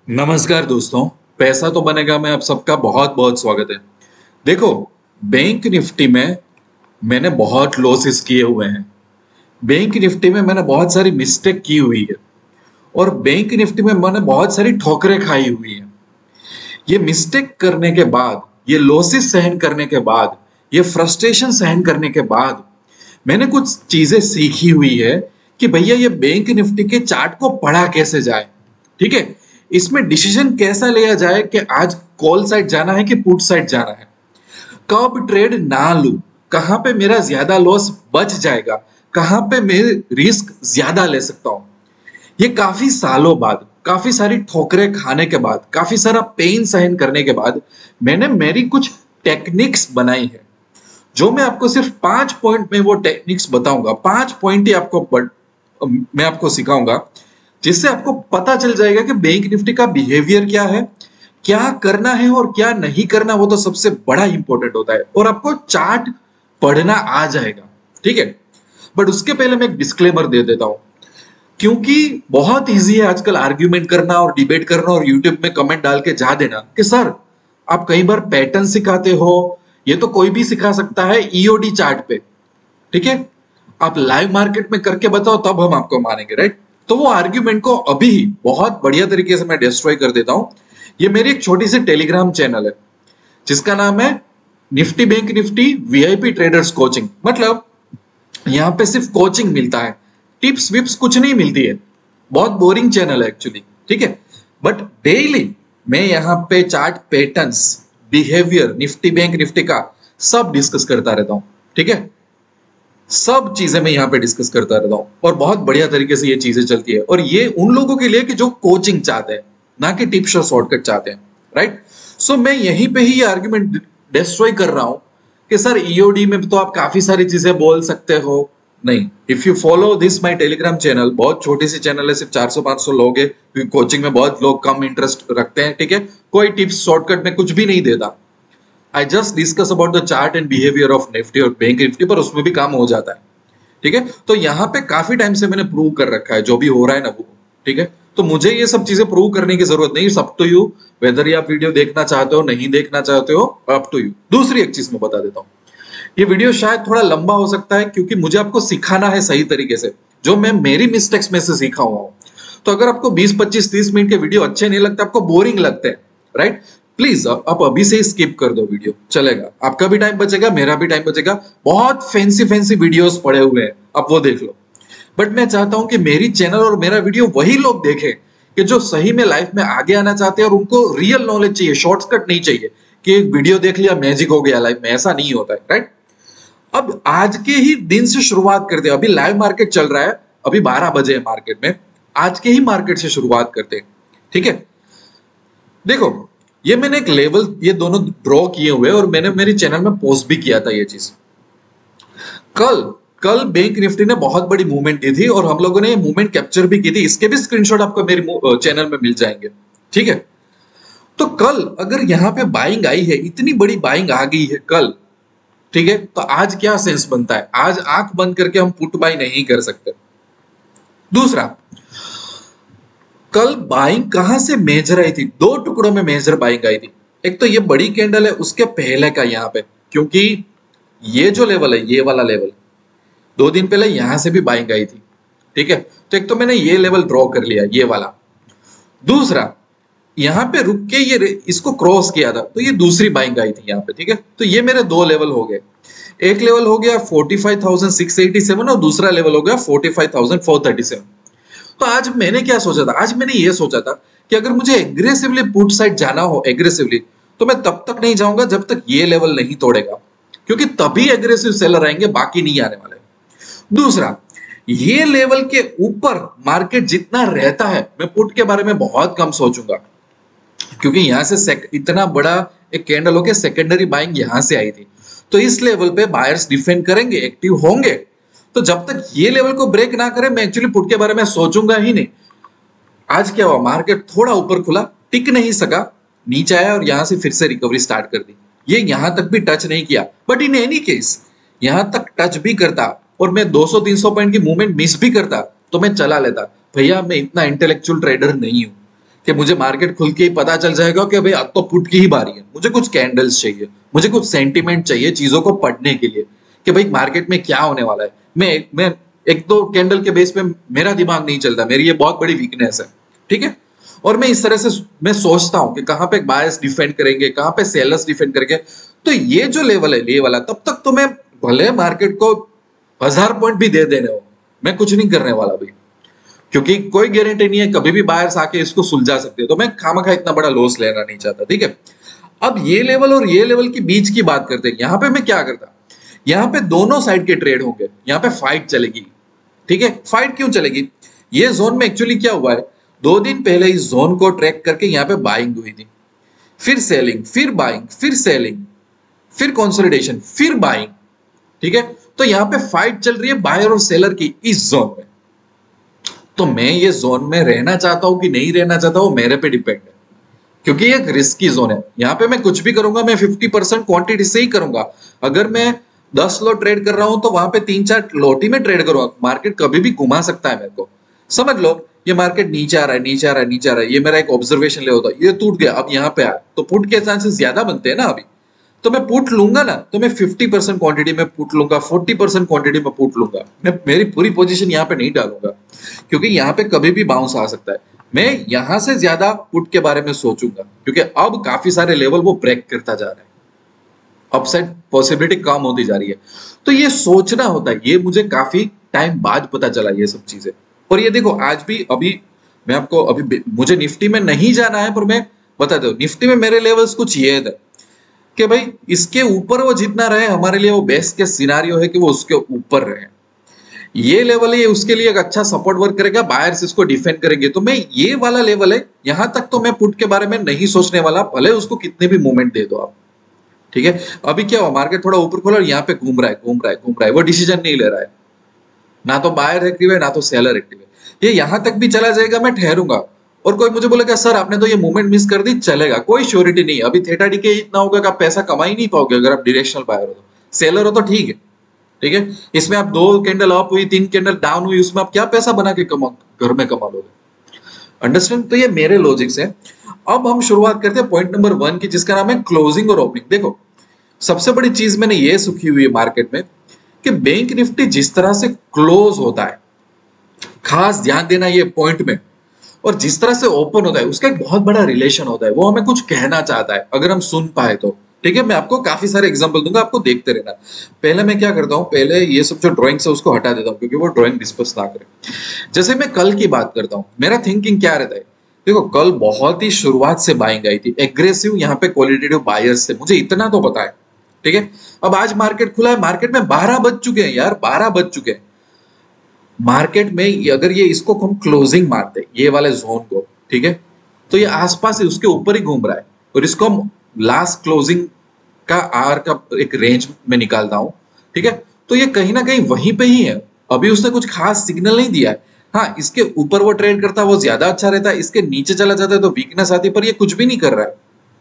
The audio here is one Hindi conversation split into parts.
नमस्कार दोस्तों। पैसा तो बनेगा में आप सबका बहुत बहुत स्वागत है। देखो, बैंक निफ्टी में मैंने बहुत लॉसेस किए हुए हैं। बैंक निफ्टी में मैंने बहुत सारी मिस्टेक की हुई है और बैंक निफ्टी में मैंने बहुत सारी ठोकरें खाई हुई है। ये मिस्टेक करने के बाद, ये लॉसेस सहन करने के बाद, ये फ्रस्ट्रेशन सहन करने के बाद मैंने कुछ चीजें सीखी हुई है कि भैया ये बैंक निफ्टी के चार्ट को पढ़ा कैसे जाए। ठीक है, इसमें डिसीजन कैसा लिया जाए कि आज कॉल साइड जाना है कि पुट साइड जाना है, कब ट्रेड ना लूं, कहां पे मेरा ज्यादा लॉस बच जाएगा, कहां पे मैं रिस्क ज्यादा ले सकता हूं। ये काफी सालों बाद, काफी सारी ठोकरें खाने के बाद, काफी सारा पेन सहन करने के बाद मैंने मेरी कुछ टेक्निक्स बनाई है, जो मैं आपको सिर्फ 5 पॉइंट में वो टेक्निक्स बताऊंगा। 5 पॉइंट ही मैं आपको सिखाऊंगा, जिससे आपको पता चल जाएगा कि बैंक निफ्टी का बिहेवियर क्या है, क्या करना है और क्या नहीं करना। वो तो सबसे बड़ा इंपॉर्टेंट होता है और आपको चार्ट पढ़ना आ जाएगा। ठीक है, बट उसके पहले मैं एक डिस्क्लेमर दे देता हूं, क्योंकि बहुत इजी है आजकल आर्ग्यूमेंट करना और डिबेट करना और यूट्यूब में कमेंट डाल के जा देना कि सर आप कई बार पैटर्न सिखाते हो, ये तो कोई भी सिखा सकता है ईओडी चार्ट पे। ठीक है, आप लाइव मार्केट में करके बताओ तब हम आपको मानेंगे, राइट? तो वो आर्ग्यूमेंट को अभी ही बहुत बढ़िया तरीके से मैं डिस्ट्रॉय कर देता हूं। ये मेरी एक छोटी सी टेलीग्राम चैनल है जिसका नाम है Nifty bank Nifty VIP traders coaching. मतलब यहाँ पे सिर्फ कोचिंग मिलता है, टिप्स विप्स कुछ नहीं मिलती है। बहुत बोरिंग चैनल है एक्चुअली। ठीक है, बट डेली मैं यहाँ पे chart patterns, behaviour, Nifty bank Nifty का सब डिस्कस करता रहता हूँ। ठीक है, सब चीजें मैं यहाँ पे डिस्कस करता रहता हूँ और बहुत बढ़िया तरीके से ये चीजें चलती है। और ये उन लोगों के लिए कि जो कोचिंग चाहते हैं, ना कि टिप्स और शॉर्टकट चाहते हैं, राइट? सो मैं यहीं पे ही आर्ग्यूमेंट डिस्ट्रॉय कर रहा हूँ कि सर ईओडी में तो आप काफी सारी चीजें बोल सकते हो। नहीं, if you follow this my Telegram channel, बहुत छोटी सी चैनल है, सिर्फ 400-500 लोग है, क्योंकि कोचिंग में बहुत लोग कम इंटरेस्ट रखते हैं। ठीक है, कोई टिप्स शॉर्टकट में कुछ भी नहीं देता। I just discuss about the chart and behaviour of Nifty और बैंक निफ्टी, पर उसमें भी काम हो जाता है। ठीक है, तो यहाँ पे काफी टाइम से मैंने प्रूव कर रखा है जो भी हो रहा है ना वो। ठीक है, तो मुझे ये सब चीजें प्रूव करने की जरूरत नहीं, सब टू यू, वेदर आप वीडियो देखना चाहते हो नहीं देखना चाहते हो, अप टू यू। दूसरी एक चीज मैं बता देता हूँ, ये वीडियो शायद थोड़ा लंबा हो सकता है क्योंकि मुझे आपको सिखाना है सही तरीके से, जो मैं मेरी मिस्टेक्स में से सीखा हुआ हूँ। तो अगर आपको 20, 25, 30 मिनट के वीडियो अच्छे नहीं लगते, आपको बोरिंग लगते हैं, राइट, प्लीज आप अभी से ही स्किप कर दो वीडियो, चलेगा। आपका भी टाइम बचेगा, मेरा भी टाइम बचेगा। बहुत फैंसी फैंसी वीडियोस पड़े हुए हैं, आप वो देख लो। बट मैं चाहता हूं कि मेरी चैनल और मेरा वीडियो वही लोग देखें कि जो सही में लाइफ में आगे आना चाहते हैं और उनको रियल नॉलेज चाहिए, शॉर्टकट नहीं चाहिए कि एक वीडियो देख लिया मैजिक हो गया लाइफ में। ऐसा नहीं होता है, राइट? अब आज के ही दिन से शुरुआत करते हैं। अभी लाइव मार्केट चल रहा है, अभी 12 बजे है मार्केट में। आज के ही मार्केट से शुरुआत करते हैं। ठीक है, देखो, ये मैंने एक लेवल ये दोनों ड्रॉ किए हुए और मैंने मेरी चैनल में पोस्ट भी किया था ये चीज। कल कल बैंक निफ्टी ने बहुत बड़ी मूवमेंट दी थी और हम लोगों ने ये मूवमेंट कैप्चर भी की थी। इसके भी स्क्रीनशॉट आपको मेरी चैनल में मिल जाएंगे। ठीक है, तो कल अगर यहाँ पे बाइंग आई है, इतनी बड़ी बाइंग आ गई है कल, ठीक है, तो आज क्या सेंस बनता है? आज आंख बंद करके हम पुट बाई नहीं कर सकते। दूसरा, कल बाइंग कहां से मेजर आई थी? दो टुकड़ों में मेजर बाइंग आई थी। एक तो ये बड़ी कैंडल है, उसके पहले का यहाँ पे, क्योंकि ये जो लेवल है, ये वाला लेवल 2 दिन पहले यहां से भी बाइंग आई थी। ठीक है, तो एक तो मैंने ये लेवल ड्रॉ कर लिया, ये वाला। दूसरा, यहाँ पे रुक के ये इसको क्रॉस किया था, तो ये दूसरी बाइंग आई थी यहाँ पे। ठीक है, तो ये मेरे 2 लेवल हो गए। एक लेवल हो गया 45,687 और दूसरा लेवल हो गया 45,437। तो आज मैंने क्या सोचा था? आज मैंने ये सोचा था कि अगर मुझे एग्रेसिवली पुट साइड जाना हो, एग्रेसिवली, तो मैं तब तक नहीं जाऊंगा जब तक ये लेवल नहीं तोड़ेगा, क्योंकि तभी एग्रेसिव सेलर आएंगे, बाकी नहीं आने वाले। दूसरा, ये लेवल के ऊपर मार्केट जितना रहता है, मैं पुट के बारे में बहुत कम सोचूंगा, क्योंकि यहां से इतना बड़ा एक कैंडल होके सेकेंडरी बाइंग यहां से आई थी। तो इस लेवल पे बायर्स डिफेंड करेंगे, एक्टिव होंगे। तो जब तक ये लेवल को ब्रेक ना करे, मैं एक्चुअली पुट के बारे में सोचूंगा ही नहीं। आज क्या हुआ? मार्केट थोड़ा ऊपर खुला, टिक नहीं सका, नीचे आया और यहां से फिर से रिकवरी स्टार्ट कर दी। ये यहां तक भी टच नहीं किया, बट इन एनी केस यहां तक टच भी करता और मैं 200-300 पॉइंट की मूवमेंट मिस भी करता, तो मैं चला लेता। भैया मैं इतना इंटेलेक्चुअल ट्रेडर नहीं हूं कि मुझे मार्केट खुल के ही पता चल जाएगा कि भाई अब तो पुट की ही बारी है। मुझे कुछ कैंडल्स चाहिए, मुझे कुछ सेंटिमेंट चाहिए चीजों को पढ़ने के लिए कि भाई मार्केट में क्या होने वाला है। मैं एक दो कैंडल के बेस पे मेरा दिमाग नहीं चलता, मेरी ये बहुत बड़ी वीकनेस है, ठीक है। और मैं इस तरह से मैं सोचता हूं कि कहां पे बायर्स डिफेंड करेंगे, कहां पे सेलर्स डिफेंड करेंगे। तो ये जो लेवल है, ये वाला, तब तक तो मैं भले मार्केट को 1000 पॉइंट भी दे देने हो, मैं कुछ नहीं करने वाला भाई, क्योंकि कोई गारंटी नहीं है, कभी भी बायर्स आके इसको सुलझा सकते हैं। तो मैं खामखा इतना बड़ा लॉस लेना नहीं चाहता, ठीक है। अब ये लेवल और ये लेवल के बीच की बात करते हैं। यहां पे मैं क्या करता, यहाँ पे दोनों साइड के ट्रेड होंगे, यहाँ पे फाइट चलेगी, ठीक है। फाइट क्यों चलेगी, ये जोन में एक्चुअली क्या हुआ है, 2 दिन पहले इस जोन को ट्रैक करके यहाँ पे बाइंग हुई थी, फिर सेलिंग, फिर बाइंग, फिर सेलिंग, फिर कंसोलिडेशन, फिर बाइंग, ठीक है। तो यहाँ पे फाइट चल रही है बायर और सेलर की इस जोन में। तो मैं ये जोन में रहना चाहता हूं कि नहीं रहना चाहता हूं, मेरे पे डिपेंड है, क्योंकि ये एक रिस्की जोन है। यहाँ पे मैं कुछ भी करूंगा, मैं 50% क्वांटिटी से ही करूंगा। अगर मैं 10 लॉट ट्रेड कर रहा हूं तो वहां पे 3-4 लॉट ही में ट्रेड करूंगा। मार्केट कभी भी घुमा सकता है मेरे को, समझ लो। ये मार्केट नीचे आ रहा है, नीचे आ रहा है, नीचे आ रहा है, ये मेरा एक ऑब्जर्वेशन ले होता है, ये टूट गया, अब यहाँ पे आया, तो पुट के चांसेस ज्यादा बनते हैं ना अभी। तो मैं पुट लूंगा ना, तो मैं 50% क्वांटिटी में पुट लूंगा, 40% क्वांटिटी में पुट लूंगा। मैं मेरी पूरी पोजीशन यहाँ पे नहीं डालूंगा, क्योंकि यहाँ पे कभी भी बाउंस आ सकता है। मैं यहां से ज्यादा पुट के बारे में सोचूंगा, क्योंकि अब काफी सारे लेवल वो ब्रेक करता जा रहा है, अपसाइड पॉसिबिलिटी कम होती जा रही है। तो ये सोचना होता है, ये मुझे काफी टाइम बाद पता चला ये सब चीजें। और ये देखो आज भी, अभी मैं आपको, अभी मुझे निफ्टी में नहीं जाना है, पर मैं बता दो निफ्टी में मेरे लेवल्स कुछ ये है कि भाई इसके ऊपर वो जितना रहे हमारे लिए वो बेस्ट के सिनारियो है कि वो उसके ऊपर रहे। ये लेवल है, उसके लिए एक अच्छा सपोर्ट वर्क करेगा, बायर्स इसको डिफेंड करेंगे। तो मैं ये वाला लेवल है, यहां तक तो मैं पुट के बारे में नहीं सोचने वाला, भले उसको कितने भी मूवमेंट दे दो आप, ठीक है। अभी क्या हुआ, मार्केट थोड़ा ऊपर खोला और यहाँ पे घूम रहा है, घूम रहा है, घूम रहा है, वो डिसीजन नहीं ले रहा है, ना तो बायर एक्टिव है ना तो सेलर एक्टिव है। ये यहां तक भी चला जाएगा, मैं ठहरूंगा। और कोई मुझे बोलेगा सर आपने तो ये मूवमेंट मिस कर दी, चलेगा, कोई श्योरिटी नहीं। अभी थेटा डीके इतना होगा कि आप पैसा कमा ही नहीं पाओगे अगर आप डायरेक्शनल बायर हो। तो सेलर हो तो ठीक है, ठीक है। इसमें आप 2 कैंडल अप हुई, 3 कैंडल डाउन हुई, उसमें आप क्या पैसा बना के घर में कमा लोगे, अंडरस्टैंड। तो ये मेरे लॉजिक्स है। अब हम शुरुआत करते हैं पॉइंट नंबर 1 की, जिसका नाम है क्लोजिंग और ओपनिंग। देखो सबसे बड़ी चीज मैंने ये सीखी हुई है मार्केट में कि बैंक निफ्टी जिस तरह से क्लोज होता है, खास ध्यान देना ये पॉइंट में, और जिस तरह से ओपन होता है उसका एक बहुत बड़ा रिलेशन होता है। वो हमें कुछ कहना चाहता है अगर हम सुन पाए तो, ठीक है। मैं आपको काफी सारे एग्जांपल दूंगा, आपको देखते रहना। पहले मैं क्या करता हूं, पहले ये सब जो ड्राइंग्स है उसको हटा देता हूं, क्योंकि वो ड्राइंग डिस्कस ना करें। जैसे मैं कल की बात करता हूं, मेरा थिंकिंग क्या रहता है, देखो कल बहुत ही शुरुआत से बाइंग आई थी, एग्रेसिव यहाँ पे क्वालिटेटिव बायर्स थे, मुझे इतना तो पता है, ठीक है। अब आज मार्केट खुला है, मार्केट में 12 बज चुके हैं यार, 12 बज चुके हैं मार्केट में। अगर ये इसको हम क्लोजिंग मारते ये वाले जोन को, ठीक है, तो ये आसपास उसके ऊपर ही घूम रहा है, और इसको हम लास्ट क्लोजिंग का आर का एक रेंज में निकालता हूं, ठीक है। तो ये कहीं ना कहीं वहीं पे ही है, अभी उसने कुछ खास सिग्नल नहीं दिया है। हाँ, इसके ऊपर वो ट्रेड करता है वो ज्यादा अच्छा रहता है, इसके नीचे चला जाता है तो वीकनेस आती है, पर ये कुछ भी नहीं कर रहा है,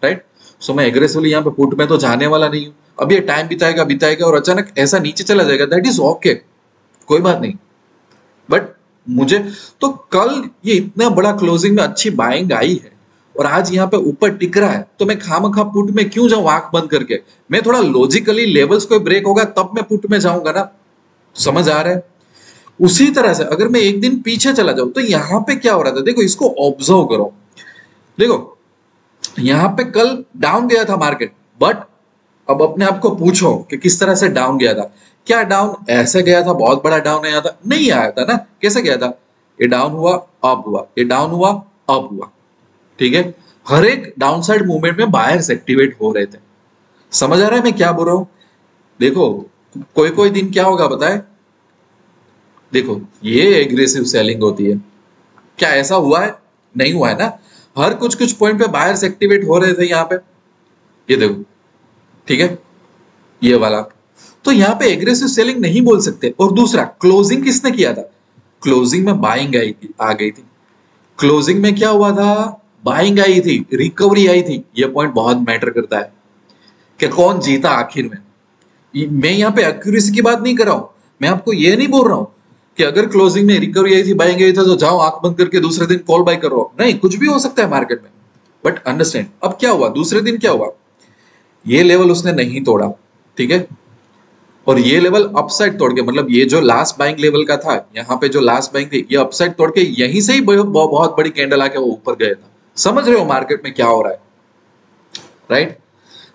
राइट। सो मैं एग्रेसिवली यहाँ पे पुट में तो जाने वाला नहीं हूँ। अब ये टाइम बिताएगा बिताएगा और अचानक ऐसा नीचे चला जाएगा, दैट इज ओके, कोई बात नहीं। बट मुझे तो कल ये इतना बड़ा क्लोजिंग में अच्छी बाइंग आई है और आज यहाँ पे ऊपर टिक रहा है, तो मैं खामखा पुट में क्यों जाऊं आंख बंद करके। मैं थोड़ा लॉजिकली लेवल्स कोई ब्रेक होगा तब मैं पुट में जाऊंगा ना, समझ आ रहा है। उसी तरह से अगर मैं एक दिन पीछे चला जाऊं तो यहाँ पे क्या हो रहा था, देखो इसको ऑब्जर्व करो। देखो यहाँ पे कल डाउन गया था मार्केट, बट अब अपने आप को पूछो कि किस तरह से डाउन गया था। क्या डाउन ऐसे गया था, बहुत बड़ा डाउन आया था? नहीं आया था ना। कैसे गया था, ये डाउन हुआ अप हुआ, ये डाउन हुआ अप हुआ, ठीक है। हर एक डाउनसाइड मूवमेंट में बायर्स एक्टिवेट हो रहे थे, समझ आ रहा है मैं क्या बोल रहा हूं। देखो कोई कोई दिन क्या होगा बताए, देखो ये एग्रेसिव सेलिंग होती है, क्या ऐसा हुआ है? नहीं हुआ है ना। हर कुछ कुछ पॉइंट पे बायर्स एक्टिवेट हो रहे थे यहाँ पे, ये देखो, ठीक है, ये वाला। तो यहाँ पे एग्रेसिव सेलिंग नहीं बोल सकते। और दूसरा, क्लोजिंग किसने किया था? क्लोजिंग में बाइंग आई थी, आ गई थी। क्लोजिंग में क्या हुआ था, बाइंग आई थी, रिकवरी आई थी। ये पॉइंट बहुत मैटर करता है कि कौन जीता आखिर में। मैं यहाँ पे एक्यूरेसी की बात नहीं कर रहा हूं, मैं आपको ये नहीं बोल रहा हूं कि अगर क्लोजिंग में रिकवरी आई थी, बाइंग आई था, तो जाओ आंख बंद करके दूसरे दिन कॉल बाय करो। नहीं, कुछ भी हो सकता है मार्केट में। बट अंडरस्टैंड अब क्या हुआ, दूसरे दिन क्या हुआ, ये लेवल उसने नहीं तोड़ा, ठीक है, और ये लेवल अपसाइड तोड़ के, मतलब ये जो लास्ट बाइंग लेवल का था, यहाँ पे जो लास्ट बाइंग थी, ये अपसाइड तोड़ के यहीं से ही बहुत बड़ी कैंडल आके वो ऊपर गया था। समझ रहे हो मार्केट में क्या हो रहा है, राइट?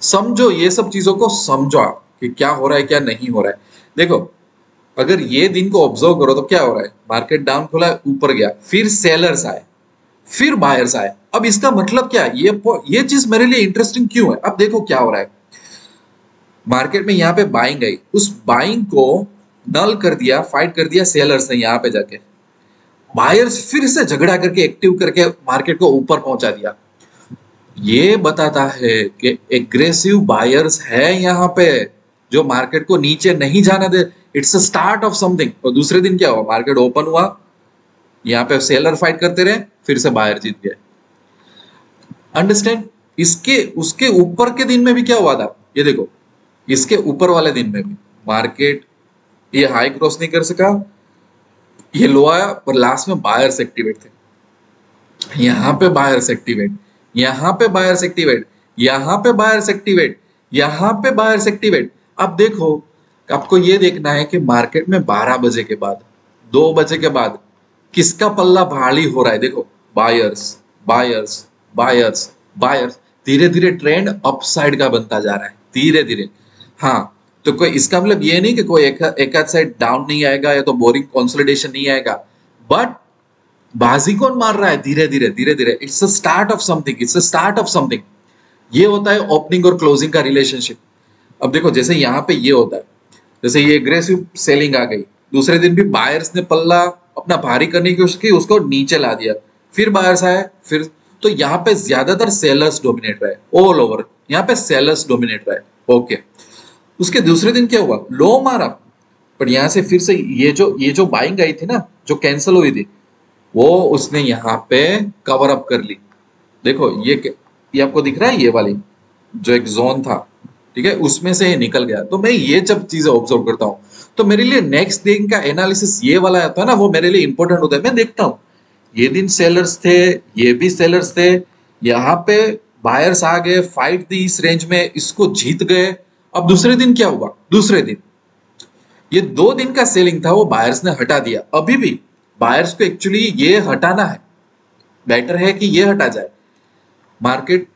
समझो, ये सब चीजों को समझो आप कि क्या हो रहा है क्या नहीं हो रहा है। देखो, अगर ये दिन को ऑब्जर्व करो तो क्या हो रहा है, मार्केट डाउन खुला, ऊपर गया, फिर सेलर्स आए, फिर बायर्स आए। अब इसका मतलब क्या है, ये चीज मेरे लिए इंटरेस्टिंग क्यों है? अब देखो क्या हो रहा है, मार्केट में यहाँ पे बाइंग आई, उस बाइंग को नल कर दिया, फाइट कर दिया सेलर्स ने, यहाँ पे जाके बायर्स फिर से झगड़ा करके एक्टिव करके मार्केट को ऊपर पहुंचा दिया। ये बताता है कि एग्रेसिव बायर्स है यहाँ पे, जो मार्केट को नीचे नहीं जाने दे। It's a start of something. और दूसरे दिन क्या हुआ, मार्केट ओपन हुआ, यहाँ पे सेलर फाइट करते रहे, फिर से बायर जीत गए। अंडरस्टैंड? इसके उसके ऊपर के दिन में भी क्या हुआ था, ये देखो, इसके ऊपर वाले दिन में भी मार्केट ये हाई क्रॉस नहीं कर सका, ये लो आया, पर लास्ट में बायर्स एक्टिवेट थे। यहाँ पे बायर्स एक्टिवेट, यहाँ पे बायर्स एक्टिवेट, यहाँ पे बायर्स एक्टिवेट, यहाँ पे बायर्स एक्टिवेट। अब देखो, आपको ये देखना है कि मार्केट में 12 बजे के बाद, 2 बजे के बाद किसका पल्ला भारी हो रहा है। देखो, बायर्स बायर्स बायर्स बायर्स, धीरे धीरे ट्रेंड अपसाइड का बनता जा रहा है, धीरे धीरे। हाँ, तो कोई इसका मतलब ये नहीं कि कोई एक आध साइड डाउन नहीं आएगा या तो बोरिंग कंसोलिडेशन नहीं आएगा, बट बाजी कौन मार रहा है, धीरे धीरे धीरे धीरे। It's a start of something, it's a start of something. ये होता है ओपनिंग और क्लोजिंग का रिलेशनशिप। अब देखो, जैसे यहाँ पे ये होता है, जैसे ये एग्रेसिव सेलिंग आ गई, दूसरे दिन भी बायर्स ने पल्ला अपना भारी करने की कोशिश की, उसको नीचे ला दिया, फिर बायर्स आए, फिर तो यहाँ पे ज्यादातर सेलर्स डोमिनेट रहे, ऑल ओवर यहाँ पे सेलर्स डोमिनेट रहे। ओके, उसके दूसरे दिन क्या हुआ, लो मारा, पर यहाँ से फिर से ये जो बाइंग आई थी ना, जो कैंसिल हुई थी, वो उसने यहाँ पे कवर अप कर ली। देखो, ये आपको दिख रहा है, ये वाली जो एक जोन था, ठीक है, उसमें से ये निकल गया। तो मैं ये जब चीजें ऑब्जर्व करता हूँ, तो मेरे लिए नेक्स्ट दिन का एनालिसिस ये वाला आता है ना, वो मेरे लिए इंपॉर्टेंट होता है। मैं देखता हूँ, ये दिन सेलर्स थे, ये भी सेलर्स थे, यहाँ पे बायर्स आ गए, फाइट दी इस रेंज में, इसको जीत गए। अब दूसरे दिन क्या हुआ, दूसरे दिन ये 2 दिन का सेलिंग था, वो बायर्स ने हटा दिया। अभी भी बायर्स को एक्चुअली ये हटाना है, बेटर है कि ये हटा जाए। मार्केट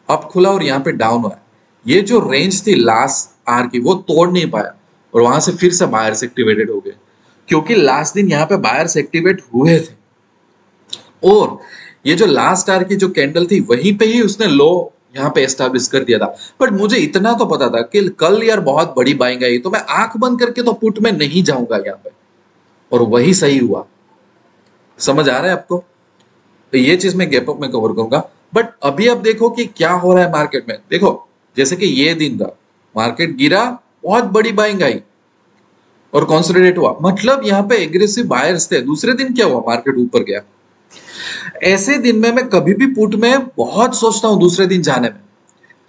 अप खुला और यहाँ पे डाउन हुआ, ये जो रेंज थी लास्ट आर की, वो तोड़ नहीं पाया, और वहां से फिर से बायर्स एक्टिवेटेड हो गए, क्योंकि लास्ट दिन यहाँ पे बायर्स एक्टिवेट हुए थे। और ये जो लास्ट आर की जो कैंडल थी, वहीं पे ही उसने लो यहाँ पे एस्टैब्लिश कर दिया था। बट मुझे इतना तो पता था कि कल यार बहुत बड़ी बाइंग आई, तो मैं आंख बंद करके तो पुट में नहीं जाऊंगा यहाँ पे, और वही सही हुआ। समझ आ रहा है आपको? तो ये चीज मैं गैप अप में कवर करूंगा। बट अभी आप देखो कि क्या हो रहा है मार्केट में। देखो, जैसे कि ये दिन था, मार्केट गिरा, बहुत बड़ी बाइंग आई और कंसोलिडेट हुआ, मतलब यहाँ पे एग्रेसिव बायर्स थे। दूसरे दिन क्या हुआ, मार्केट ऊपर गया। ऐसे दिन में मैं कभी भी पुट में बहुत सोचता हूं दूसरे दिन जाने में,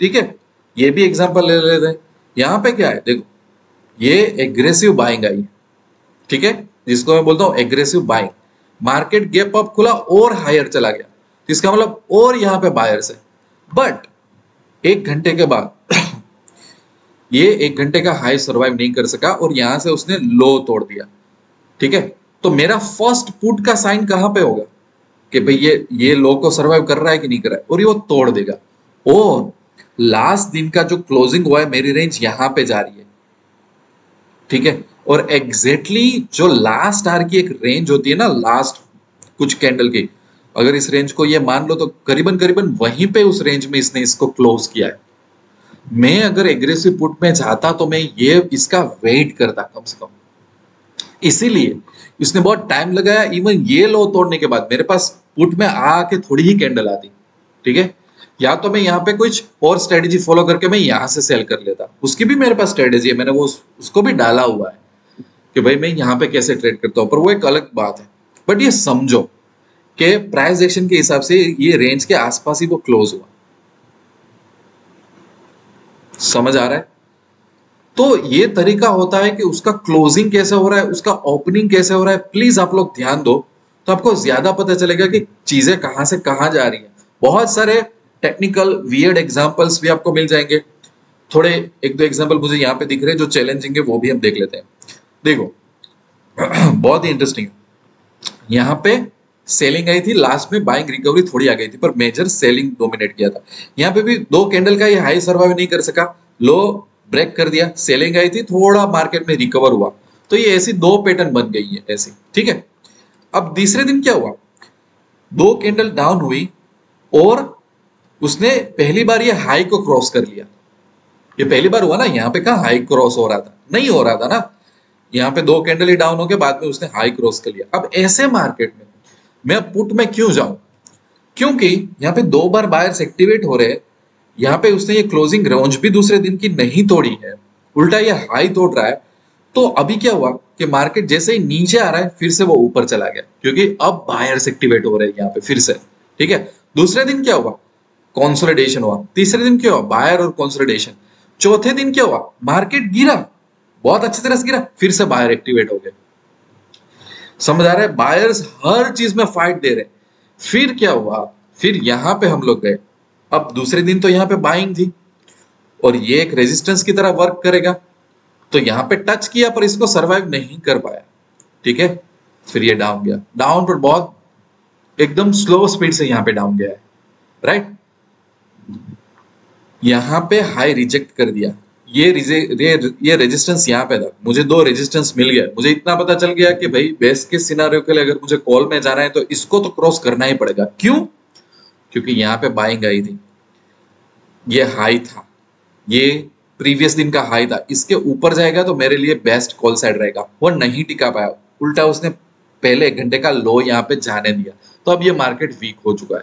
ठीक है। ये भी एग्जांपल ले लेते हैं। यहाँ पे क्या है, देखो, ये एग्रेसिव बाइंग आई, ठीक है, जिसको मैं बोलता हूँ aggressive buying. Market gap up खुला और हायर चला गया, इसका मतलब और यहाँ पे बायर्स है। बट 1 घंटे के बाद ये 1 घंटे का हाई सर्वाइव नहीं कर सका, और यहां से उसने लो तोड़ दिया, ठीक है। तो मेरा फर्स्ट पुट का साइन कहां पे होगा कि भाई ये लो को सर्वाइव कर रहा है कि नहीं कर रहा है, और ये वो तोड़ देगा। और लास्ट दिन का जो क्लोजिंग हुआ है, मेरी रेंज यहां पे जा रही है, ठीक है। और एग्जैक्टली जो लास्ट आर की एक रेंज होती है ना, लास्ट कुछ कैंडल की, अगर इस रेंज को ये मान लो, तो करीबन करीबन वहीं पे उस रेंज में इसने इसको क्लोज किया है। मैं अगर एग्रेसिव पुट में जाता तो मैं ये इसका वेट करता कम से कम, इसीलिए इसने बहुत टाइम लगाया। इवन ये लो तोड़ने के बाद मेरे पास पुट में आके थोड़ी ही कैंडल आती, ठीक है। या तो मैं यहाँ पे कुछ और स्ट्रेटेजी फॉलो करके मैं यहाँ से सेल कर लेता, उसकी भी मेरे पास स्ट्रेटेजी है, मैंने वो उसको भी डाला हुआ है कि भाई मैं यहाँ पे कैसे ट्रेड करता हूँ, पर वो एक अलग बात है। बट ये समझो कि प्राइस एक्शन के हिसाब से ये रेंज के आसपास ही वो क्लोज हुआ। समझ आ रहा है? तो ये तरीका होता है कि उसका क्लोजिंग कैसे हो रहा है, उसका ओपनिंग कैसे हो रहा है, प्लीज आप लोग ध्यान दो, तो आपको ज्यादा पता चलेगा कि चीजें कहां से कहां जा रही हैं। बहुत सारे टेक्निकल वियर्ड एग्जांपल्स भी आपको मिल जाएंगे। थोड़े एक दो एग्जांपल मुझे यहाँ पे दिख रहे हैं जो चैलेंजिंग है, वो भी हम देख लेते हैं। देखो बहुत ही इंटरेस्टिंग है। यहाँ पे सेलिंग आई थी, लास्ट में बाइंग रिकवरी थोड़ी आ गई थी, पर मेजर सेलिंग डोमिनेट किया था। यहाँ पे भी दो कैंडल का ये हाई सर्वाइव नहीं कर सका, लो ब्रेक कर दिया, सेलिंग आई थी, थोड़ा मार्केट में रिकवर हुआ। तो ये ऐसी दो पैटर्न बन गई है ऐसी, ठीक है। अब तीसरे दिन क्या हुआ, दो कैंडल डाउन हुई और उसने पहली बार ये हाई को क्रॉस कर लिया। ये पहली बार हुआ ना, यहाँ पे कहा हाई क्रॉस हो रहा था, नहीं हो रहा था ना। यहाँ पे दो कैंडल ही डाउन हो के बाद में उसने हाई क्रॉस कर लिया। अब ऐसे मार्केट में मैं पुट में क्यों जाऊं, क्योंकि यहाँ पे दो बार बायर्स एक्टिवेट हो रहे हैं। यहाँ पे उसने ये क्लोजिंग रेंज भी दूसरे दिन की नहीं तोड़ी है, उल्टा ये हाई तोड़ रहा है। तो अभी क्या हुआ कि मार्केट जैसे ही नीचे आ रहा है फिर से वो ऊपर चला गया, क्योंकि अब बायर्स एक्टिवेट हो रहे हैं यहाँ पे फिर से, ठीक है। दूसरे दिन क्या हुआ, कंसोलिडेशन हुआ। तीसरे दिन क्या हुआ, बायर और कंसोलिडेशन। चौथे दिन क्या हुआ, मार्केट गिरा, बहुत अच्छी तरह से गिरा, फिर से बायर एक्टिवेट हो गए। समझ आ रहा है, बायर्स हर चीज में फाइट दे रहे। फिर क्या हुआ, फिर यहां पे हम लोग गए। अब दूसरे दिन तो यहाँ पे बाइंग थी और ये एक रेजिस्टेंस की तरह वर्क करेगा, तो यहाँ पे टच किया पर इसको सरवाइव नहीं कर पाया, ठीक है। फिर ये डाउन गया, डाउन पर बहुत एकदम स्लो स्पीड से यहाँ पे डाउन गया है, राइट। यहाँ पे हाई रिजेक्ट कर दिया, ये रेजिस्टेंस यहाँ पे था, मुझे दो रेजिस्टेंस मिल गया। मुझे इतना पता चल गया कि भाई बेस्ट के सिनारियो के लिए अगर मुझे कॉल में जाना है तो इसको तो क्रॉस करना ही पड़ेगा। क्यों, क्योंकि यहाँ पे बाइंग आई थी, ये हाई था, ये प्रीवियस दिन का हाई था, इसके ऊपर जाएगा तो मेरे लिए बेस्ट कॉल साइड रहेगा। वो नहीं टिका पाया, उल्टा उसने पहले 1 घंटे का लो यहाँ पे जाने दिया, तो अब ये मार्केट वीक हो चुका है।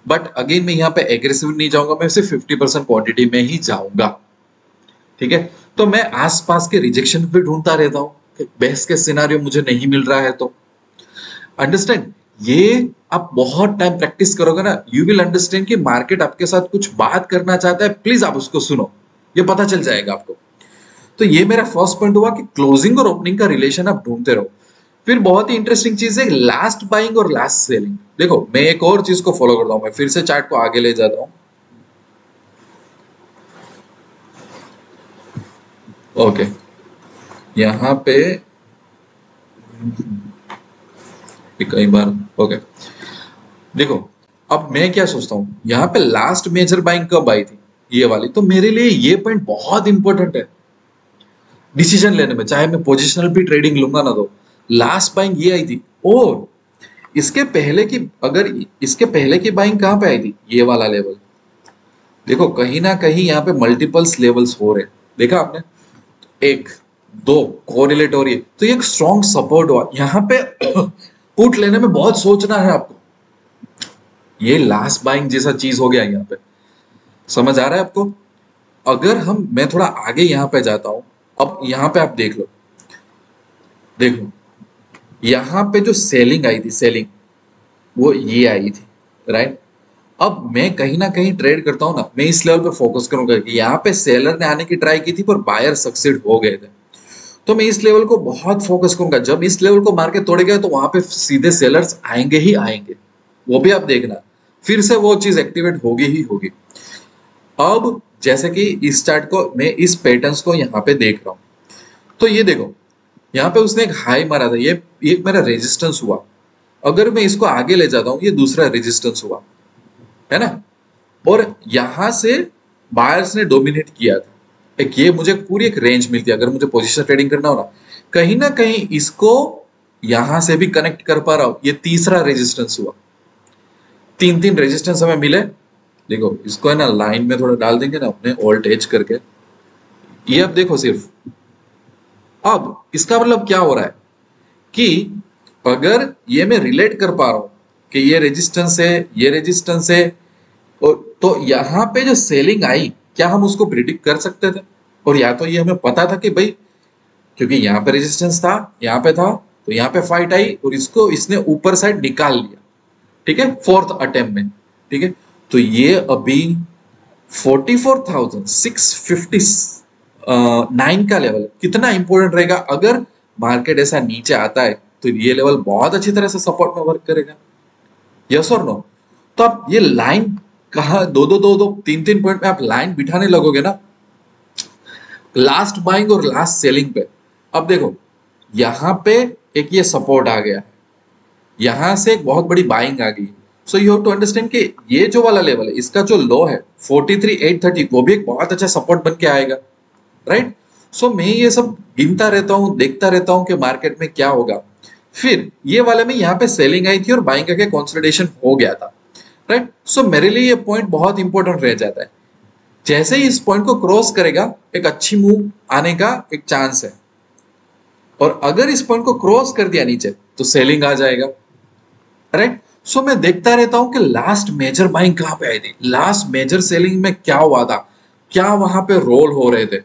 बट अगेन मैं यहाँ पे एग्रेसिव नहीं जाऊंगा, मैं सिर्फ 50% क्वांटिटी में ही जाऊंगा, ठीक है। तो मैं आसपास के रिजेक्शन भी ढूंढता रहता हूँ कि बेस्ट के सिनारियो मुझे नहीं मिल रहा है तो अंडरस्टैंड। ये आप बहुत टाइम प्रैक्टिस करोगे ना, यू विल अंडरस्टैंड कि मार्केट आपके साथ कुछ बात करना चाहता है, प्लीज आप उसको सुनो, ये पता चल जाएगा आपको। तो ये मेरा फर्स्ट पॉइंट हुआ कि क्लोजिंग और ओपनिंग का रिलेशन आप ढूंढते रहो। फिर बहुत ही इंटरेस्टिंग चीज है लास्ट बाइंग और लास्ट सेलिंग। देखो मैं एक और चीज को फॉलो करता हूं, मैं फिर से चार्ट को आगे ले जाता हूं। ओके, यहां पे कई बार ओके देखो, अब मैं क्या सोचता हूं, यहाँ पे लास्ट मेजर बाइंग कब आई थी, ये वाली। तो मेरे लिए ये पॉइंट बहुत इंपॉर्टेंट है डिसीजन लेने में, चाहे मैं पोजिशनल भी ट्रेडिंग लूंगा ना, तो लास्ट बाइंग ये आई थी। और इसके पहले की, अगर इसके पहले की बाइंग कहां पे आई थी, ये वाला लेवल देखो, कहीं ना कहीं यहाँ पे मल्टीपल्स लेवल्स हो रहे, देखा आपने, एक दो कोरिलेट हो रही है, तो ये एक स्ट्रॉन्ग सपोर्ट हुआ यहाँ पे। पुट लेने में बहुत सोचना है आपको, ये लास्ट बाइंग जैसा चीज हो गया यहाँ पे, समझ आ रहा है आपको। अगर हम, मैं थोड़ा आगे यहाँ पे जाता हूं, अब यहाँ पे आप देख लो, देखो यहाँ पे जो सेलिंग आई थी, सेलिंग वो ये आई थी, राइट। अब मैं कहीं ना कहीं ट्रेड करता हूं ना, मैं इस लेवल पे फोकस करूंगा कि यहाँ पे सेलर ने आने की ट्राई की थी पर बायर सक्सीड हो गए थे, तो मैं इस लेवल को बहुत फोकस करूंगा। जब इस लेवल को मार्केट तोड़ेगा तो वहां पे सीधे सेलर्स आएंगे ही आएंगे, वो भी आप देखना, फिर से वो चीज एक्टिवेट होगी ही होगी। अब जैसे कि इस चार्ट को मैं इस पैटर्न्स को यहाँ पे देख रहा हूँ, तो ये देखो यहाँ पे उसने एक हाई मारा था, ये एक मेरा रेजिस्टेंस हुआ। अगर मैं इसको आगे ले जाता हूँ, ये दूसरा रेजिस्टेंस हुआ, है ना। और यहां से बायर्स ने डोमिनेट किया था, एक ये मुझे पूरी एक रेंज मिलती है। अगर मुझे पोजीशन ट्रेडिंग करना हो ना कहीं इसको यहां से भी कनेक्ट कर पा रहा हूं, ये तीसरा रेजिस्टेंस हुआ। तीन तीन रेजिस्टेंस हमें मिले। देखो इसको है ना लाइन में थोड़ा डाल देंगे ना अपने ऑल्ट एज करके, ये अब देखो सिर्फ, अब इसका मतलब क्या हो रहा है कि अगर ये मैं रिलेट कर पा रहा हूं कि ये रेजिस्टेंस है, ये रेजिस्टेंस है, और तो यहाँ पे जो सेलिंग आई, क्या हम उसको प्रिडिक्ट कर सकते थे? और या तो ये हमें पता था कि भाई क्योंकि यहाँ पे रेजिस्टेंस था, यहाँ पे था, तो यहाँ पे फाइट आई और इसको इसने ऊपर साइड निकाल लिया, ठीक है, फोर्थ अटेम्प्ट में, ठीक है। तो ये अभी 44,650 9 का लेवल कितना इंपॉर्टेंट रहेगा। अगर मार्केट ऐसा नीचे आता है तो ये लेवल बहुत अच्छी तरह से सपोर्ट में वर्क करेगा। यस और नो? तो आप ये लाइन कहा दो 3 पॉइंट में आप लाइन बिठाने लगोगे ना, लास्ट बाइंग और लास्ट सेलिंग पे। अब देखो यहां पे एक ये सपोर्ट आ गया, यहां से एक बहुत बड़ी बाइंग आ गई। So you have to understand कि ये जो वाला लेवल है, इसका जो लो है 43,830, वो भी एक बहुत अच्छा सपोर्ट बन के आएगा, राइट? सो मैं ये सब गिनता रहता हूँ, देखता रहता हूँ कि मार्केट में क्या होगा। फिर ये वाले में यहाँ पे सेलिंग आई थी और बाइंग का कंसोलिडेशन हो गया था, राइट? सो मेरे लिए ये पॉइंट बहुत इंपॉर्टेंट रह जाता है। जैसे ही इस पॉइंट को क्रॉस करेगा एक अच्छी मूव आने का एक चांस है, और अगर इस पॉइंट को क्रॉस कर दिया नीचे तो सेलिंग आ जाएगा, राइट? सो मैं देखता रहता हूं कि लास्ट मेजर बाइंग कहां पे आई थी, लास्ट मेजर सेलिंग में क्या हुआ था, क्या वहां पे रोल हो रहे थे,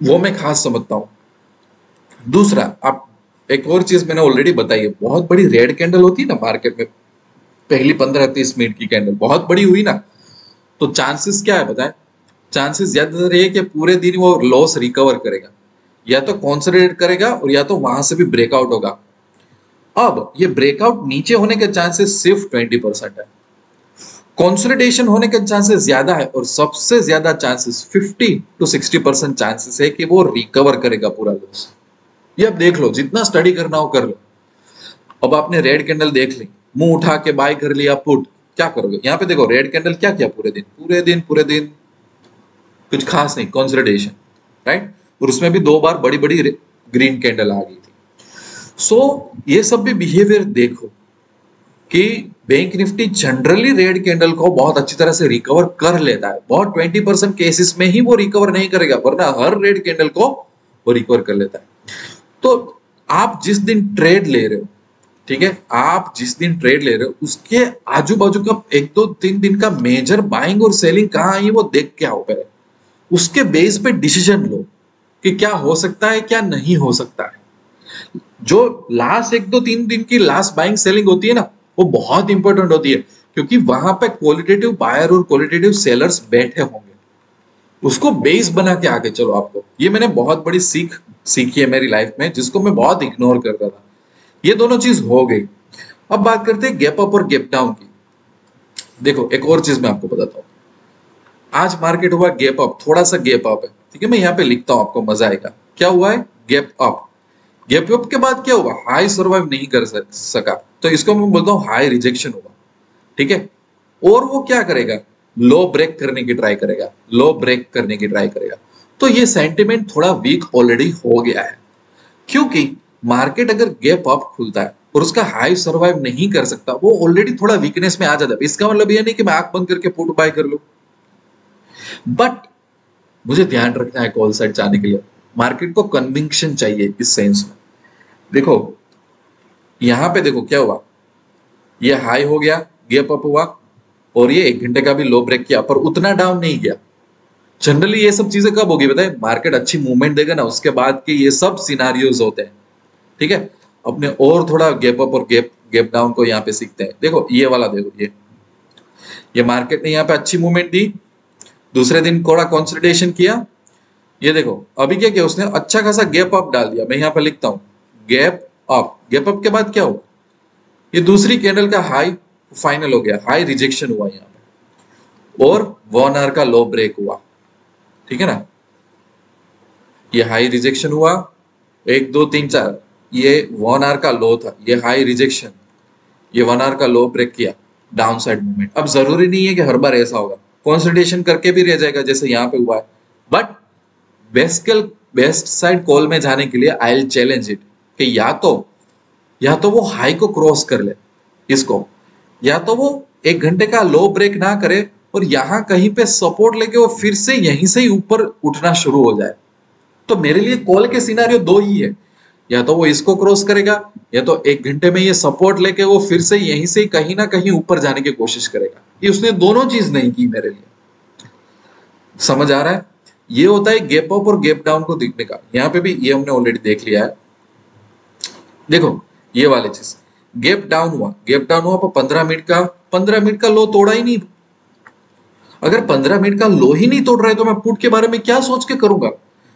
वो मैं खास समझता हूं। दूसरा, आप एक और चीज मैंने ऑलरेडी बताई है, बहुत बड़ी रेड कैंडल होती है ना मार्केट में, पहली 15-30 मिनट की कैंडल बहुत बड़ी हुई ना, तो चांसेस क्या है बताएं? चांसेस ज्यादातर ये कि पूरे दिन वो लॉस रिकवर करेगा, या तो कंसोलिडेट करेगा और या तो वहां से भी ब्रेकआउट होगा। अब ये ब्रेकआउट नीचे होने के चांसेस सिर्फ 20% है, कंसोलिडेशन होने के चांसेस ज्यादा है, और सबसे ज्यादा चांसेस 50-60% चांसेस है कि वो रिकवर करेगा पूरा लॉस। ये अब देख लो, जितना स्टडी करना हो कर लो। अब आपने रेड कैंडल देख ली, मुंह उठा के बाय कर लिया पुट, क्या करोगे? यहाँ पे देखो रेड कैंडल क्या किया पूरे दिन कुछ खास नहीं, कंसोलिडेशन, राइट? और उसमें भी 2 बार बड़ी बड़ी ग्रीन कैंडल आ गई थी। सो ये सब भी बिहेवियर देखो कि bank Nifty generally red candle को बहुत अच्छी तरह से रिकवर कर लेता है। बहुत 20% केसेस में ही वो रिकवर नहीं करेगा, वरना हर रेड कैंडल को वो रिकवर कर लेता है। तो आप जिस दिन ट्रेड ले रहे हो, ठीक है, आप जिस दिन ट्रेड ले रहे हो उसके आजू बाजू का 1-2-3 दिन का मेजर बाइंग और सेलिंग कहाँ आई वो देख के आओ पहले, उसके बेस पे डिसीजन लो कि क्या हो सकता है क्या नहीं हो सकता है। जो लास्ट 1-2-3 दिन की लास्ट बाइंग सेलिंग होती है ना, वो बहुत इंपॉर्टेंट होती है, क्योंकि वहां पे क्वालिटेटिव बायर और क्वालिटेटिव सेलर्स बैठे होंगे। उसको बेस बना के आगे चलो। आपको ये मैंने बहुत बड़ी सीखी है मेरी लाइफ में, जिसको मैं बहुत इग्नोर करता था। ये दोनों चीज हो गई। अब बात करते हैं गैप अप और गैप डाउन की। देखो एक और चीज मैं आपको बताता हूँ। आज मार्केट हुआ गैप अप, थोड़ा सा गैप अप है, ठीक है, मैं यहाँ पे लिखता हूँ, आपको मजा आएगा। क्या हुआ है? Gap up. गैप अप के बाद क्या हुआ? हाई सर्वाइव नहीं कर सका, तो इसको मैं बोलता हूँ हाई रिजेक्शन हुआ, ठीक है। और वो क्या करेगा? लो ब्रेक करने की ट्राई करेगा, लो ब्रेक करने की ट्राई करेगा। तो ये सेंटिमेंट थोड़ा वीक ऑलरेडी हो गया है, क्योंकि मार्केट अगर गैप अप खुलता है और उसका हाई सर्वाइव नहीं कर सकता, वो ऑलरेडी थोड़ा वीकनेस में आ जाता है। इसका मतलब ये नहीं कि मैं आंख बंद करके पुट बाय कर लूं, बट मुझे ध्यान रखना है कॉल साइड जाने के लिए। मार्केट को कन्विक्शन चाहिए इस सेंस में। देखो यहां पे देखो क्या हुआ, ये हाई हो गया, गैप अप हुआ, और ये 1 घंटे का भी लो ब्रेक किया, पर उतना डाउन नहीं गया। जनरली ये सब चीजें कब होगी बताए? मार्केट अच्छी मूवमेंट देगा ना, उसके बाद के ये सब सिनारियोज होते हैं, ठीक है। अपने और थोड़ा गैप अप और गैप गैप डाउन को यहाँ पे सीखते हैं। देखो ये वाला, देखो ये मार्केट ने यहाँ पे अच्छी मूवमेंट दी, दूसरे दिन थोड़ा कंसोलिडेशन किया। ये देखो अभी क्या किया उसने? अच्छा खासा गैप अप डाल दिया। मैं यहाँ पे लिखता हूँ गैप अप। गैप अप के बाद क्या हुआ? ये दूसरी कैंडल का हाई फाइनल हो गया, हाई रिजेक्शन हुआ यहाँ पे, और 1 आवर का लो ब्रेक हुआ, ठीक है ना। ये हाई रिजेक्शन हुआ, 1 2 3 4, ये 1 आवर का लो था, ये हाई रिजेक्शन, ये 1 आवर का लो ब्रेक किया, डाउन साइड मूवमेंट। अब जरूरी नहीं है कि हर बार ऐसा होगा, कंसोलिडेशन करके भी रह जाएगा जैसे यहाँ पे हुआ है, बट बेस्ट साइड कॉल में जाने के लिए आई विल चैलेंज इट कि या तो वो हाई को क्रॉस कर ले इसको, या तो वो 1 घंटे का लो ब्रेक ना करे और यहां कहीं पे सपोर्ट लेके वो फिर से यहीं से ही ऊपर उठना शुरू हो जाए। तो मेरे लिए कॉल के सिनारियो 2 ही है, या तो वो इसको क्रॉस करेगा, या तो 1 घंटे में ये सपोर्ट लेके वो फिर से यहीं से कहीं ना कहीं ऊपर जाने की कोशिश करेगा। ये उसने दोनों चीज नहीं की मेरे लिए। समझ आ रहा है? ये होता है गैप अप और गैप डाउन को देखने का। यहाँ पे भी ये हमने ऑलरेडी देख लिया है। देखो ये वाली चीज, गैप डाउन हुआ पर 15 मिनट का लो तोड़ा ही नहीं। अगर 15 मिनट का लो ही नहीं तोड़ रहा है तो मैं पुट के बारे में क्या सोच के करूंगा?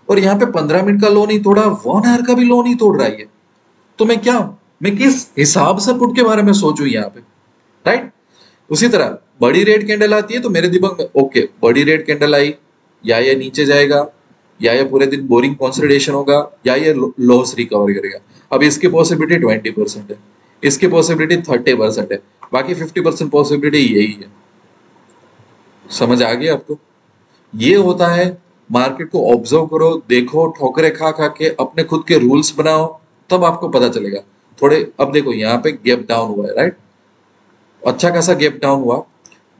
और यहाँ पे 15 मिनट का लो नहीं तोड़ा, 1 आवर का भी लो नहीं तोड़ रहा है ये, तो मैं किस हिसाब से पुट के बारे में सोचूं यहाँ पे, राइट? उसी तरह बड़ी रेड कैंडल आती है तो मेरे दिमाग में ओके, बड़ी रेड कैंडल आई, या ये नीचे जाएगा, या ये पूरे दिन बोरिंग कंसोलिडेशन होगा, या ये लॉस रिकवर करेगा। अब इसकी पॉसिबिलिटी 20% है, इसकी पॉसिबिलिटी 30% है, बाकी 50% पॉसिबिलिटी यही है। समझ आ गया आपको? ये होता है, मार्केट को ऑब्जर्व करो, देखो, ठोकरे खा खा के अपने खुद के रूल्स बनाओ, तब आपको पता चलेगा। थोड़े अब देखो यहाँ पे गैप डाउन हुआ है, राइट? अच्छा खासा गैप डाउन हुआ,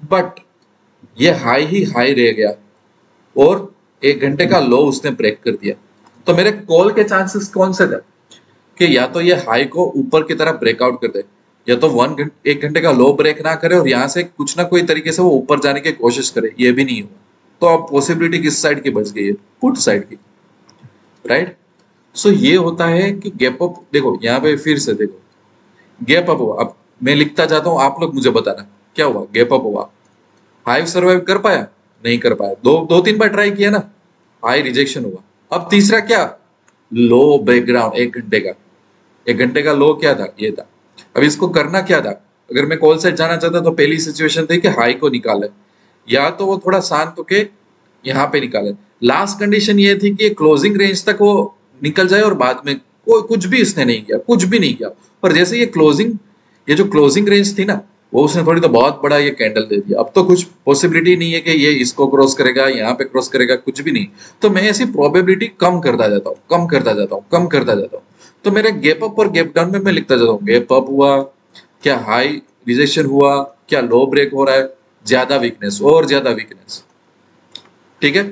बट ये हाई ही हाई रह गया और 1 घंटे का लो उसने ब्रेक कर दिया। तो मेरे कॉल के चांसेस कौन से थे कि या तो ये हाई को ऊपर की तरफ ब्रेकआउट कर दे, या तो 1 घंटे का लो ब्रेक ना करे और यहाँ से कुछ ना कोई तरीके से वो ऊपर जाने की कोशिश करे, ये भी नहीं हुआ। तो अब पॉसिबिलिटी किस साइड की बच गई है? पुट साइड की, राइट? सो ये होता है कि गैप अप, देखो यहाँ पे फिर से देखो गैप अप हुआ। अब मैं लिखता जाता हूँ, आप लोग मुझे बताना क्या हुआ। गैप अप हुआ, हाई सर्वाइव कर पाया? नहीं कर पाया। दो तीन बार ट्राई किया ना, हाई रिजेक्शन हुआ। अब तीसरा क्या? लो बैकग्राउंड 1 घंटे का, 1 घंटे का लो क्या था? ये था। अब इसको करना क्या था? अगर मैं कॉल साइड जाना चाहता तो पहली सिचुएशन थी कि हाई को निकाले, या तो वो थोड़ा शांत होके यहाँ पे निकाले। लास्ट कंडीशन ये थी कि क्लोजिंग रेंज तक वो निकल जाए और बाद में कोई कुछ भी इसने नहीं किया, कुछ भी नहीं किया। और जैसे ये जो क्लोजिंग रेंज थी ना, वो उसने थोड़ी तो बहुत बड़ा ये कैंडल दे दिया। अब तो कुछ पॉसिबिलिटी नहीं है कि ये इसको क्रॉस करेगा, यहाँ पे क्रॉस करेगा, कुछ भी नहीं। तो मैं ऐसी प्रोबेबिलिटी कम करता जाता हूँ, कम करता जाता हूँ, कम करता जाता हूँ। तो मेरे गैप अप और गैप डाउन में मैं लिखता जाता हूँ, गैप अप हुआ, क्या हाई रिजेक्शन हुआ, क्या लो ब्रेक हो रहा है, ज्यादा वीकनेस और ज्यादा वीकनेस। ठीक है,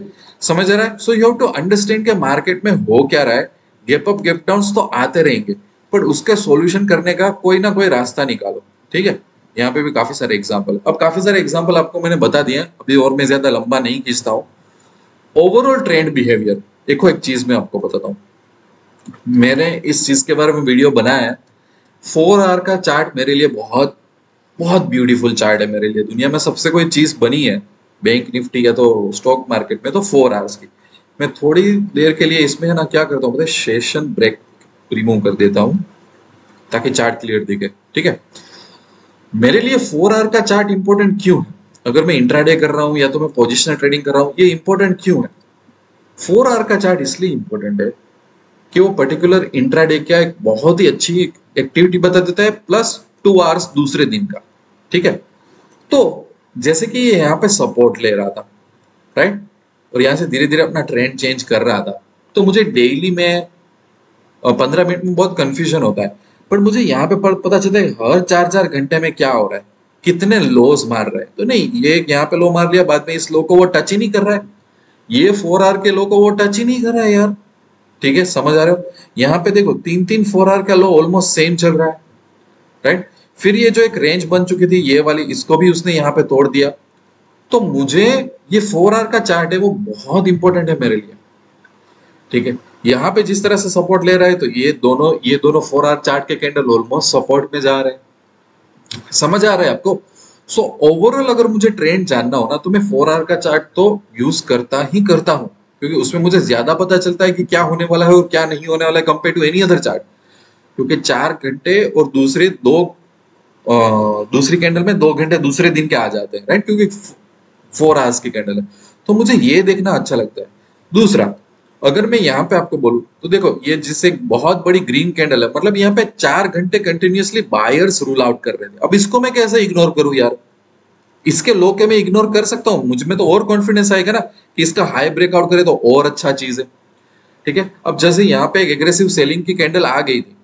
समझ आ रहा है? So you have to understand कि मार्केट में हो क्या रहा है। गैप अप गैप डाउन तो आते रहेंगे, पर उसका सॉल्यूशन करने का कोई ना कोई रास्ता निकालो। ठीक है, यहाँ पे भी काफी सारे एग्जांपल, अब काफी सारे एग्जांपल आपको मैंने बता दिए, अभी और मैं ज्यादा लंबा नहीं खींचता हूँ। ओवरऑल ट्रेंड बिहेवियर देखो, एक चीज मैं आपको बताता हूँ, मैंने इस चीज के बारे में वीडियो बनाया है। 4 आवर का चार्ट मेरे लिए बहुत बहुत ब्यूटीफुल चार्ट है। मेरे लिए दुनिया में सबसे कोई चीज बनी है बैंक निफ्टी या तो स्टॉक मार्केट में, तो 4 आवर्स की। मैं थोड़ी देर के लिए इसमें है ना क्या करता हूँ पता है, सेशन ब्रेक रिमूव कर देता हूँ ताकि चार्ट क्लियर दिखे। ठीक है, मेरे लिए 4 आवर का चार्ट इंपॉर्टेंट क्यों है? अगर मैं इंट्राडे कर रहा हूँ या तो मैं पोजिशनल ट्रेडिंग कर रहा हूँ, ये इंपॉर्टेंट क्यों है? 4 आवर का चार्ट इसलिए इंपॉर्टेंट है कि वो पर्टिकुलर इंट्राडे क्या एक बहुत ही अच्छी एक्टिविटी बता देता है, प्लस 2 आवर्स दूसरे दिन का। ठीक है, तो जैसे कि ये यहाँ पे सपोर्ट ले रहा था, राइट, और यहाँ से धीरे धीरे अपना ट्रेंड चेंज कर रहा था, तो मुझे डेली में 15 मिनट में बहुत कंफ्यूजन होता है, बट मुझे यहाँ पे पता चलता है हर 4-4 घंटे में क्या हो रहा है, कितने लोज मार रहे हैं। तो नहीं, ये यहाँ पे लो मार लिया, बाद में इस लो को वो टच ही नहीं कर रहा है, ये 4 आवर के लो को वो टच ही नहीं कर रहा है यार। ठीक है, समझ आ रहे हो? यहाँ पे देखो 3-3 4 आवर का लो ऑलमोस्ट सेम चल रहा है, राइट। फिर ये जो एक रेंज बन चुकी थी ये वाली, इसको भी उसने यहाँ पे तोड़ दिया। तो मुझे ये 4 आवर का चार्ट है वो बहुत इंपॉर्टेंट है मेरे लिए। ठीक है, यहाँ पे जिस तरह से सपोर्ट ले रहा है, तो ये दोनों 4 आवर चार्ट के कैंडल ऑलमोस्ट सपोर्ट में जा रहे हैं। समझ आ रहा है आपको? सो ओवरऑल अगर मुझे ट्रेंड जानना हो ना, तो मैं 4 आवर का चार्ट तो यूज करता ही करता हूँ, क्योंकि उसमें मुझे ज्यादा पता चलता है कि क्या होने वाला है और क्या नहीं होने वाला है compare to any other chart. क्योंकि 4 घंटे और दूसरी कैंडल में 2 घंटे दूसरे दिन के आ जाते हैं, राइट, क्योंकि 4 आवर्स की कैंडल है, तो मुझे ये देखना अच्छा लगता है। दूसरा, अगर मैं यहाँ पे आपको बोलूं तो देखो, ये जिससे बहुत बड़ी ग्रीन कैंडल है, मतलब यहाँ पे 4 घंटे कंटिन्यूअसली बायर्स रूल आउट कर रहे थे। अब इसको मैं कैसे इग्नोर करूं यार? इसके लो के मैं इग्नोर कर सकता हूँ, मुझ में तो और कॉन्फिडेंस आएगा ना कि इसका हाई ब्रेकआउट करे तो और अच्छा चीज है। ठीक है, अब जैसे यहाँ पे एक एग्रेसिव सेलिंग की कैंडल आ गई थी,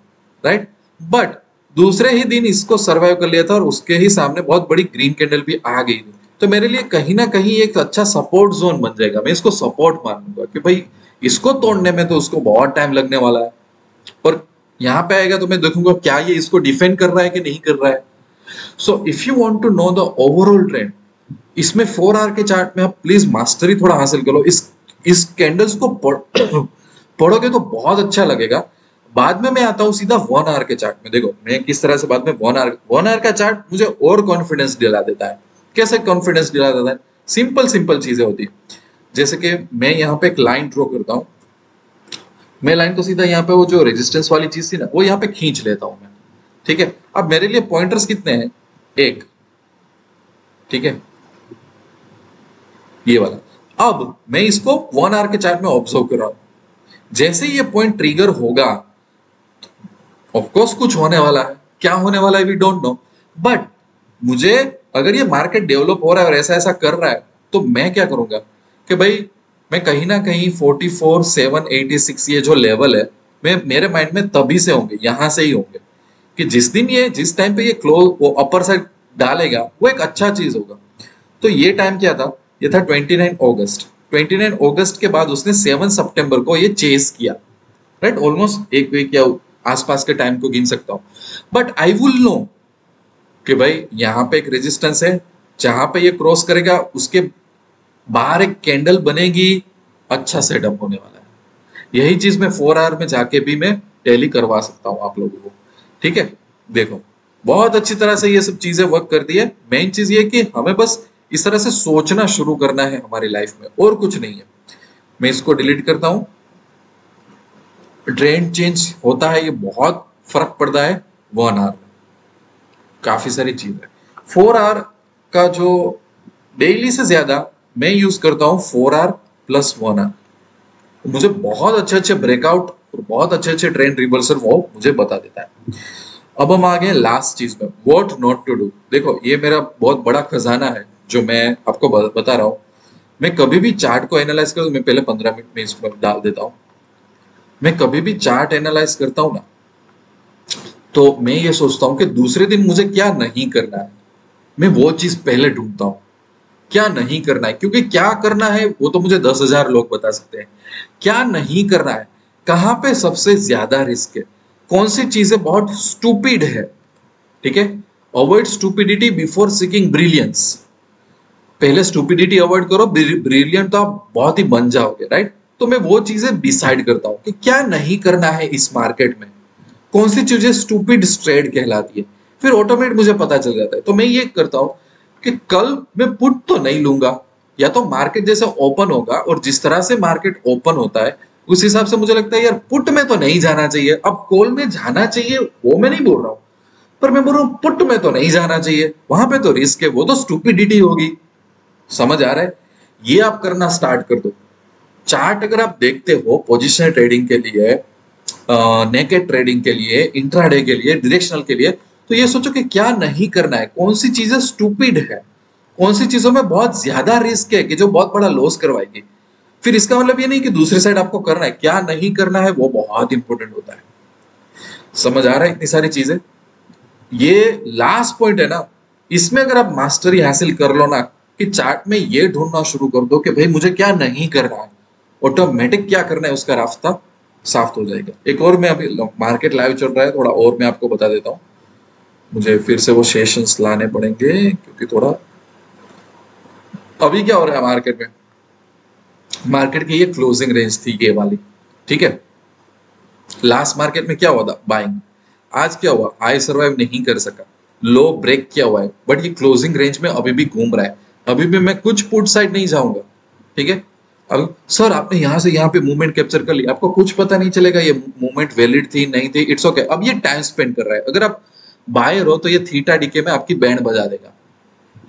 राइट, बट दूसरे ही दिन इसको सर्वाइव कर लिया था और उसके ही सामने बहुत बड़ी ग्रीन कैंडल भी आ गई थी। तो मेरे लिए कहीं ना कहीं एक अच्छा सपोर्ट जोन बन जाएगा, मैं इसको सपोर्ट मानूंगा कि भाई इसको तोड़ने में तो उसको बहुत टाइम लगने वाला है, और यहाँ पे आएगा तो मैं देखूंगा क्या ये इसको डिफेंड कर रहा है कि नहीं कर रहा है। So if you want to know the overall trend, इसमें 4 आवर के चार्ट में आप प्लीज मास्टरी थोड़ा हासिल करो। इस कैंडल्स को पढ़ोगे तो बहुत अच्छा लगेगा। बाद में मैं आता हूँ सीधा 1 आवर के चार्ट में। देखो मैं किस तरह से बाद में 1 आवर का चार्ट मुझे और कॉन्फिडेंस दिला देता है। कैसे कॉन्फिडेंस दिला देता है? सिंपल सिंपल चीजें होती है। जैसे कि मैं यहाँ पे एक लाइन ड्रॉ करता हूँ, मैं लाइन को सीधा यहाँ पे वो जो रेजिस्टेंस वाली चीज थी ना वो यहाँ पे खींच लेता हूँ मैं, ठीक है। अब मेरे लिए पॉइंटर्स कितने हैं, एक, ठीक है, ये वाला। अब मैं इसको 1 आवर के चार्ट में ऑब्जर्व कर रहा हूँ, जैसे ये पॉइंट ट्रिगर होगा ऑफ कोर्स कुछ होने वाला है, क्या होने वाला है वी डोंट नो, बट मुझे अगर ये मार्केट डेवलप हो रहा है और ऐसा ऐसा कर रहा है तो मैं क्या करूंगा कि भाई मैं कहीं ना कहीं 44,786 ये जो लेवल है मैं मेरे माइंड में तभी से होंगे, यहां से ही होंगे कि जिस दिन ये जिस टाइम पे ये क्लोज वो अपर साइड डालेगा वो एक अच्छा चीज होगा। तो ये टाइम क्या था, ये था 29 अगस्त। 29 अगस्त के बाद उसने 7 सितंबर को ये चेस किया, राइट, ऑलमोस्ट एक वीक या आसपास के टाइम को गिन सकता हूँ। बट आई विल नो कि भाई यहाँ पे एक रेजिस्टेंस है, जहां पे ये क्रॉस करेगा उसके बाहर एक कैंडल बनेगी, अच्छा सेटअप होने वाला है। यही चीज मैं 4 आवर में जाके भी मैं टैली करवा सकता हूँ आप लोगों को, ठीक है। देखो बहुत अच्छी तरह से ये सब चीजें वर्क करती है। मेन चीज ये कि हमें बस इस तरह से सोचना शुरू करना है हमारी लाइफ में, और कुछ नहीं है। मैं इसको डिलीट करता हूँ। ट्रेंड चेंज होता है, ये बहुत फर्क पड़ता है 1 आवर में, काफी सारी चीजें। 4 आवर का जो डेली से ज्यादा मैं यूज करता हूँ 4 आवर प्लस 1 आवर, मुझे बहुत अच्छे अच्छे ब्रेकआउट और बहुत अच्छे अच्छे ट्रेंड रिवर्सल वो मुझे बता देता है। अब हम आ गए लास्ट चीज में, व्हाट नॉट टू डू। देखो ये मेरा बहुत बड़ा खजाना है जो मैं आपको बता रहा हूँ। मैं कभी भी चार्ट को एनालाइज करूँ, मैं पहले 15 मिनट में इसको डाल देता हूँ। मैं कभी भी चार्ट एनालाइज करता हूँ ना तो मैं ये सोचता हूँ कि दूसरे दिन मुझे क्या नहीं करना है, मैं वो चीज पहले ढूंढता हूँ क्या नहीं करना है, क्योंकि क्या करना है वो तो मुझे 10,000 लोग बता सकते हैं। क्या नहीं करना है, कहाँ पे सबसे ज्यादा रिस्क है, कौन सी चीजें बहुत स्टूपिड है, ठीक है। Avoid stupidity before seeking brilliance. पहले स्टूपिडिटी अवॉइड करो, ब्रिलियंट तो आप बहुत ही बन जाओगे, राइट। तो मैं वो चीजें डिसाइड करता हूँ कि क्या नहीं करना है इस मार्केट में, कौन सी चीजें स्टूपिड ट्रेड कहलाती है, फिर ऑटोमेट मुझे पता चल जाता है। तो मैं ये करता हूँ कि कल मैं पुट तो नहीं लूंगा, या तो मार्केट जैसे ओपन होगा और जिस तरह से मार्केट ओपन होता है उस हिसाब से मुझे लगता है यार पुट में तो नहीं जाना चाहिए, अब कॉल में जाना चाहिए वो मैं नहीं बोल रहा हूँ, पर मैं बोल रहा हूँ पुट में तो नहीं जाना चाहिए, वहां पे तो रिस्क है, वो तो स्टूपिडिटी होगी। समझ आ रहा है, ये आप करना स्टार्ट कर दो। चार्ट अगर आप देखते हो पोजिशनल ट्रेडिंग के लिए, नेकेड ट्रेडिंग के लिए, इंट्राडे के लिए, डायरेक्शनल के लिए, तो ये सोचो कि क्या नहीं करना है, कौन सी चीजें स्टूपिड है, कौन सी चीजों में बहुत ज्यादा रिस्क है कि जो बहुत बड़ा लॉस करवाएगी। फिर इसका मतलब ये नहीं कि दूसरी साइड आपको करना है, क्या नहीं करना है वो बहुत इंपॉर्टेंट होता है। समझ आ रहा है इतनी सारी चीजें। ये लास्ट पॉइंट है ना, इसमें अगर आप मास्टरी हासिल कर लो ना कि चार्ट में ये ढूंढना शुरू कर दो कि भाई मुझे क्या नहीं करना है, ऑटोमेटिक क्या करना है उसका रास्ता साफ हो जाएगा। एक और मैं अभी मार्केट लाइव चल रहा है, थोड़ा और मैं आपको बता देता हूँ। मुझे फिर से वो सेशंस लाने पड़ेंगे क्योंकि थोड़ा अभी क्या हो रहा है मार्केट में, मार्केट की ये क्लोजिंग रेंज थी ये वाली, ठीक है। लास्ट मार्केट में क्या हुआ था, बाइंग। आज क्या हुआ, हाई सर्वाइव नहीं कर सका, लो ब्रेक किया हुआ है, बट ये क्लोजिंग रेंज में अभी भी घूम रहा है। अभी भी मैं कुछ पुट साइड नहीं जाऊंगा, ठीक है। अब सर आपने यहां से यहाँ पे मूवमेंट कैप्चर कर लिया, आपको कुछ पता नहीं चलेगा ये मूवमेंट वैलिड थी नहीं थी, इट्स ओके। अब ये टाइम स्पेंड कर रहा है, अगर आप बायर हो तो ये थीटा डीके में आपकी बैंड बजा देगा,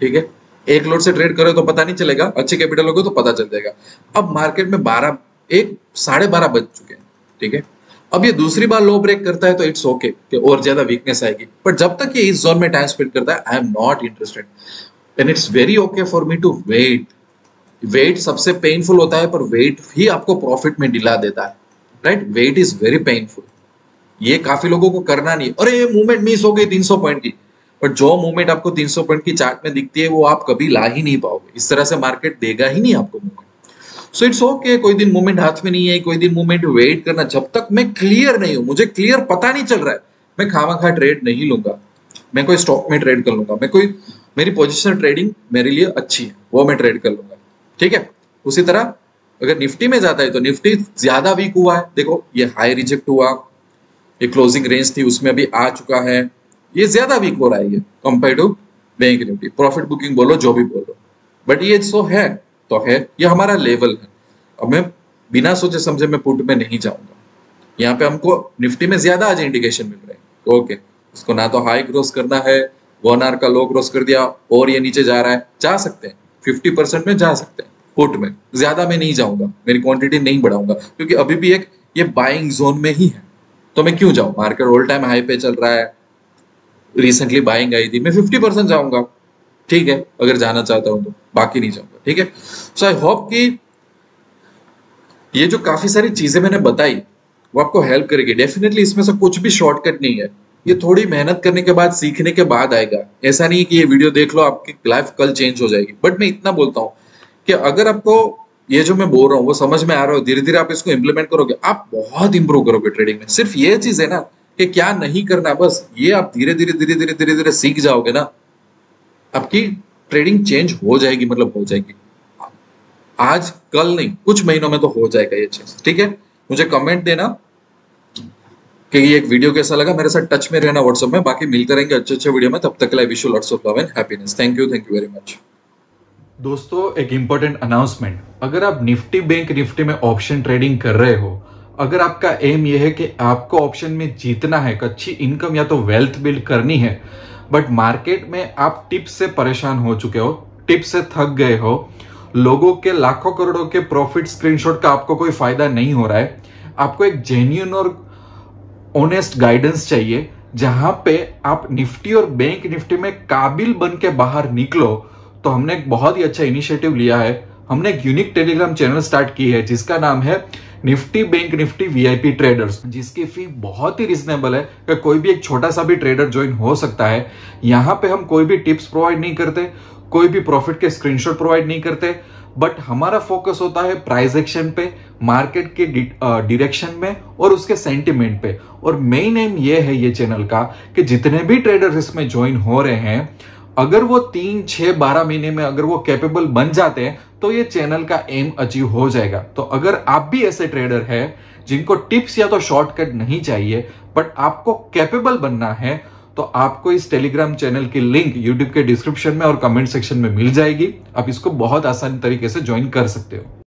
ठीक है। एक लोड से ट्रेड करो तो पता नहीं चलेगा, अच्छे कैपिटल होगा तो पता चल जाएगा। अब मार्केट में 12 बज चुके हैं, ठीक है। अब ये दूसरी बार लो ब्रेक करता है तो इट्स ओके कि और ज्यादा वीकनेस आएगी, बट जब तक ये इस जोन में टाइम स्पेंड करता है I am not interested, and it's very okay for me to wait. Wait सबसे पेनफुल होता है, पर वेट ही आपको प्रॉफिट में दिला देता है, right. Wait is very painful, ये काफी लोगों को करना नहीं। अरे मूवमेंट मिस हो गई 300 पॉइंट की, बट जो मूवमेंट आपको 300 पॉइंट की चार्ट में दिखती है वो आप कभी ला ही नहीं पाओगे, इस तरह से मार्केट देगा ही नहीं आपको मूवमेंट। सो इट्स ओके, कोई दिन मूवमेंट हाथ में नहीं है, कोई दिन मूवमेंट वेट करना, जब तक मैं क्लियर नहीं हूं, मुझे क्लियर पता नहीं चल रहा है, मैं खामा ट्रेड नहीं लूंगा। मैं कोई स्टॉक में ट्रेड कर लूंगा, मैं कोई मेरी पोजिशनल ट्रेडिंग मेरे लिए अच्छी है वो मैं ट्रेड कर लूंगा, ठीक है। उसी तरह अगर निफ्टी में जाता है तो निफ्टी ज्यादा वीक हुआ है, देखो ये हाई रिजेक्ट हुआ, ये क्लोजिंग रेंज थी उसमें अभी आ चुका है, ये ज्यादा वीक हो रहा है ये compare to bank Nifty. Profit booking बोलो जो भी बोलो, बट ये सो है तो है, ये हमारा लेवल है। अब मैं बिना सोचे समझे मैं पुट में नहीं जाऊंगा। यहाँ पे हमको निफ्टी में ज्यादा आज इंडिकेशन मिल रहे हैं, ओके इसको ना तो हाई क्रॉस करना है, 1 आवर का लो क्रॉस कर दिया और ये नीचे जा रहा है, जा सकते हैं 50% में जा सकते हैं पुट में, ज्यादा में नहीं जाऊंगा, मेरी क्वांटिटी नहीं बढ़ाऊंगा क्योंकि अभी भी एक ये बाइंग जोन में ही है, तो मैं क्यों जाऊं? मार्केट ऑल टाइम हाई पे चल रहा है, रिसेंटली बाइंग आई थी, मैं 50% जाऊंगा, ठीक है अगर जाना चाहता हूं तो, बाकी नहीं जाऊंगा, ठीक है। सो आई होप कि ये जो काफी सारी चीजें मैंने बताई वो आपको हेल्प करेगी। डेफिनेटली इसमें से कुछ भी शॉर्टकट नहीं है, ये थोड़ी मेहनत करने के बाद, सीखने के बाद आएगा। ऐसा नहीं है कि ये वीडियो देख लो आपकी लाइफ कल चेंज हो जाएगी, बट मैं इतना बोलता हूं कि अगर आपको ये जो मैं बोल रहा हूँ वो समझ में आ रहा हो, धीरे धीरे आप इसको इंप्लीमेंट करोगे, आप बहुत इंप्रूव करोगे ट्रेडिंग में। सिर्फ ये चीज है ना कि क्या नहीं करना, बस ये आप धीरे धीरे धीरे धीरे धीरे धीरे सीख जाओगे ना, आपकी ट्रेडिंग चेंज हो जाएगी, मतलब हो जाएगी। आज कल नहीं, कुछ महीनों में तो हो जाएगा ये चीज, ठीक है। मुझे कमेंट देना कि ये एक वीडियो कैसा लगा, मेरे साथ टच में रहना व्हाट्सएप में, बाकी मिलते रहेंगे अच्छे अच्छे वीडियो में। तब तक के लिए wish you lots of love and happiness. Thank you very much. दोस्तों एक इंपॉर्टेंट अनाउंसमेंट, अगर आप निफ्टी बैंक निफ्टी में ऑप्शन ट्रेडिंग कर रहे हो, अगर आपका एम यह है कि आपको ऑप्शन में जीतना है, अच्छी इनकम या तो वेल्थ बिल्ड करनी है, बट मार्केट में आप टिप्स से परेशान हो चुके हो, टिप्स से थक गए हो, लोगों के लाखों करोड़ों के प्रॉफिट स्क्रीनशॉट का आपको कोई फायदा नहीं हो रहा है, आपको एक जेन्युइन और ऑनेस्ट गाइडेंस चाहिए जहां पे आप निफ्टी और बैंक निफ्टी में काबिल बन के बाहर निकलो, तो हमने एक बहुत ही अच्छा इनिशिएटिव लिया है। हमने एक यूनिक टेलीग्राम चैनल स्टार्ट की है जिसका नाम है Nifty bank Nifty VIP traders, जिसकी फी बहुत ही रिजनेबल है कि कोई भी एक छोटा सा भी ट्रेडर ज्वाइन हो सकता है। यहां पे हम कोई भी टिप्स प्रोवाइड नहीं करते, कोई भी प्रॉफिट के स्क्रीनशॉट प्रोवाइड नहीं करते, बट हमारा फोकस होता है प्राइस एक्शन पे, मार्केट के डायरेक्शन में और उसके सेंटिमेंट पे। और मेन एम ये है ये चैनल का कि जितने भी ट्रेडर्स इसमें ज्वाइन हो रहे हैं, अगर वो 3, 6, 12 महीने में अगर वो कैपेबल बन जाते हैं तो ये चैनल का एम अचीव हो जाएगा। तो अगर आप भी ऐसे ट्रेडर हैं जिनको टिप्स या तो शॉर्टकट नहीं चाहिए बट आपको कैपेबल बनना है, तो आपको इस टेलीग्राम चैनल की लिंक यूट्यूब के डिस्क्रिप्शन में और कमेंट सेक्शन में मिल जाएगी। आप इसको बहुत आसान तरीके से ज्वाइन कर सकते हो।